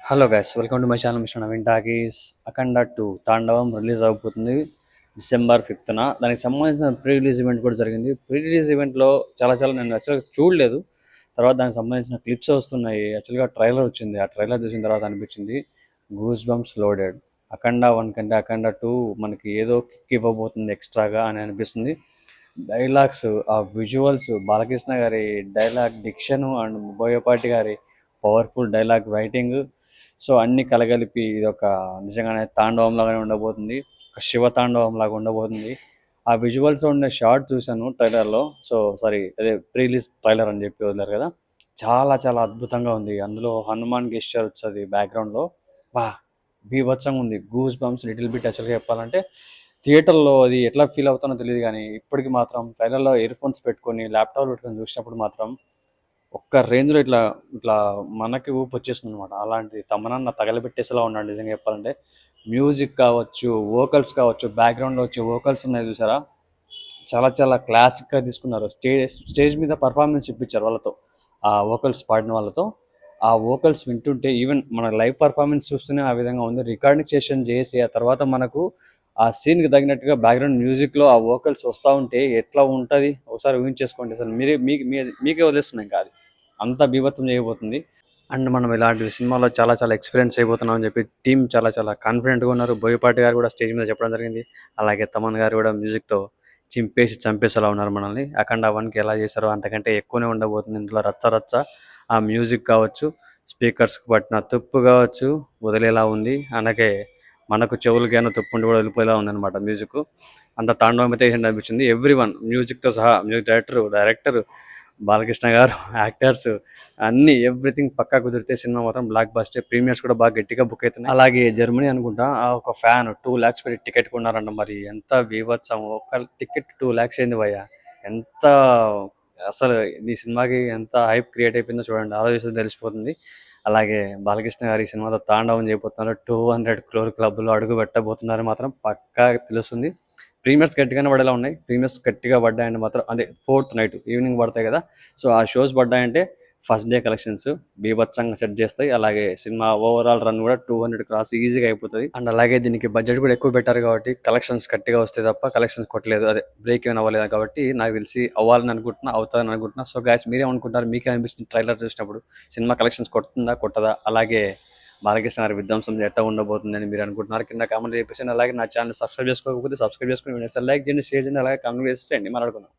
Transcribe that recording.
Hello guys, welcome to my channel mister Naveen talkies. Akhanda 2 Thandavam release అవబోతుంది December 5న. దానికి సంబంధించిన pre release event కూడా జరిగింది. ప్రీ రిలీజ్ ఈవెంట్లో చాలా నేను యాక్చువల్గా చూడలేదు. తర్వాత దానికి సంబంధించిన క్లిప్స్ వస్తున్నాయి. యాక్చువల్గా ట్రైలర్ వచ్చింది. ఆ ట్రైలర్ చూసిన తర్వాత అనిపించింది గూస్ బంప్స్ లోడెడ్. అఖండ 1 కంటే అఖండ 2 మనకి ఏదో కిక్ ఇవ్వబోతుంది ఎక్స్ట్రాగా అని అనిపిస్తుంది. డైలాగ్స్, ఆ విజువల్స్, బాలకృష్ణ గారి డైలాగ్ డిక్షన్ అండ్ బోయపాటి గారి పవర్ఫుల్ డైలాగ్ రైటింగ్, సో అన్ని కలగలిపి ఇది ఒక నిజంగానే తాండవం లాగానే ఉండబోతుంది. ఒక శివ తాండవం లాగా ఉండబోతుంది. ఆ విజువల్స్ ఉండే షార్ట్ చూశాను ట్రైలర్లో. సో సారీ, అదే ప్రీ రిలీజ్ ట్రైలర్ అని చెప్పి వదిలేరు కదా, చాలా అద్భుతంగా ఉంది. అందులో హనుమాన్ గెస్చర్ వచ్చేది బ్యాక్గ్రౌండ్లో. వా, బీభత్సంగా ఉంది. Goose bumps little bit. యాక్చువల్గా చెప్పాలంటే థియేటర్లో అది ఎట్లా ఫీల్ అవుతానో తెలియదు, కానీ ఇప్పటికి మాత్రం ట్రైలర్లో ఇయర్ ఫోన్స్ పెట్టుకొని ల్యాప్టాప్ పెట్టుకొని చూసినప్పుడు మాత్రం ఒక్క రేంజ్లో ఇట్లా ఇట్లా మనకి ఊపు వచ్చేస్తుంది అనమాట. అలాంటి తమనన్న తగలబెట్టేసేలా ఉన్నాడు నిజంగా చెప్పాలంటే. మ్యూజిక్ కావచ్చు, వోకల్స్ కావచ్చు, బ్యాక్గ్రౌండ్లో వచ్చే వోకల్స్ ఉన్నాయి చూసారా, చాలా క్లాసిక్గా తీసుకున్నారు. స్టేజ్ మీద పర్ఫార్మెన్స్ ఇప్పించారు వాళ్ళతో, ఆ వోకల్స్ పాడిన వాళ్ళతో. ఆ వోకల్స్ వింటుంటే ఈవెన్ మన లైవ్ పర్ఫార్మెన్స్ చూస్తూనే ఆ విధంగా ఉంది. రికార్డింగ్ సెషన్ చేసి ఆ తర్వాత మనకు ఆ సీన్కి తగినట్టుగా బ్యాక్గ్రౌండ్ మ్యూజిక్లో ఆ వోకల్స్ వస్తూ ఉంటే ఎట్లా ఉంటుంది ఒకసారి ఊహించేసుకోండి. అసలు మీకే వదిలేస్తున్నాం కాదు, అంత బీభత్సం చేయబోతుంది. అండ్ మనం ఇలాంటి సినిమాలో చాలా ఎక్స్పీరియన్స్ అయిపోతున్నాం అని చెప్పి టీం చాలా కాన్ఫిడెంట్గా ఉన్నారు. బోయపాటి గారు కూడా స్టేజ్ మీద చెప్పడం జరిగింది. అలాగే తమన్ గారు కూడా మ్యూజిక్తో చింపేసి చంపేసేలా ఉన్నారు మనల్ని. అఖండ 1కి ఎలా చేశారో అంతకంటే ఎక్కువనే ఉండబోతుంది ఇందులో. రచ్చ ఆ మ్యూజిక్ కావచ్చు, స్పీకర్స్కి పట్టిన తుప్పు కావచ్చు వదిలేలా ఉంది. అలాగే మనకు చెవులకైనా తుప్పు ఉండి కూడా వెళ్ళిపోయేలా ఉందన్నమాట మ్యూజిక్. అంత తాండవం అయితే అనిపించింది. ఎవ్రీ వన్, మ్యూజిక్తో సహా, మ్యూజిక్ డైరెక్టర్ బాలకృష్ణ గారు, యాక్టర్స్, అన్ని ఎవ్రీథింగ్ పక్కా కుదిరితే సినిమా మాత్రం బ్లాక్ బస్టర్. ప్రీమియర్స్ కూడా బాగా గట్టిగా బుక్ అవుతున్నాయి. అలాగే జర్మనీ అనుకుంటా ఒక ఫ్యాన్ 2 lakhs పెట్టి టికెట్ కొన్నారంట. మరి ఎంత బీభత్సం! ఒక టికెట్ 2 lakhs అయింది భయ్య. ఎంత అసలు ఈ సినిమాకి ఎంత హైప్ క్రియేట్ అయిపోయిందో చూడండి, ఆలోచిస్తే తెలిసిపోతుంది. అలాగే బాలకృష్ణ గారి ఈ సినిమాతో తాండవం చేయబోతున్నారు. 200 crore క్లబ్లో అడుగు పెట్టబోతున్నారు మాత్రం పక్కా తెలుస్తుంది. ప్రీమియర్స్ గట్టిగానే పడేలా ఉన్నాయి. ప్రీమియర్స్ గట్టిగా పడ్డాయంటే మాత్రం అదే 4th నైట్ ఈవినింగ్ పడతాయి కదా, సో ఆ షోస్ పడ్డాయంటే ఫస్ట్ డే కలెక్షన్స్ బీభత్సంగా సెట్ చేస్తాయి. అలాగే సినిమా ఓవరాల్ రన్ కూడా 200 క్రాస్ ఈజీగా అయిపోతుంది. అండ్ అలాగే దీనికి బడ్జెట్ కూడా ఎక్కువ పెట్టారు కాబట్టి కలెక్షన్స్ గట్టిగా వస్తాయి తప్ప కలెక్షన్స్ కొట్టలేదు, అదే బ్రేక్ ఏమైనా అవ్వలేదు కాబట్టి నాకు తెలిసి అవ్వాలని అనుకుంటున్నా, అవుతుందని అనుకుంటున్నా. సో గాయస్, మీరేమనుకుంటారు? మీకే అనిపిస్తుంది ట్రైలర్ చూసినప్పుడు సినిమా కలెక్షన్స్ కొడుతుందా కొట్టదా? అలాగే బాలకృష్ణ గారి విధ్వంసం ఎట్లా ఉండబోతుందని మీరు అనుకుంటున్నారు? కింద కామెంట్ చేసేసి అలాగే నా ఛానల్ సబ్స్క్రైబ్ చేసుకోకపోతే సబ్స్క్రైబ్ చేసుకుని లైక్ చేయండి, షేర్ చేయండి, అలాగే కామెంట్ చేసేయండి. మాట్లాడుకుందాం.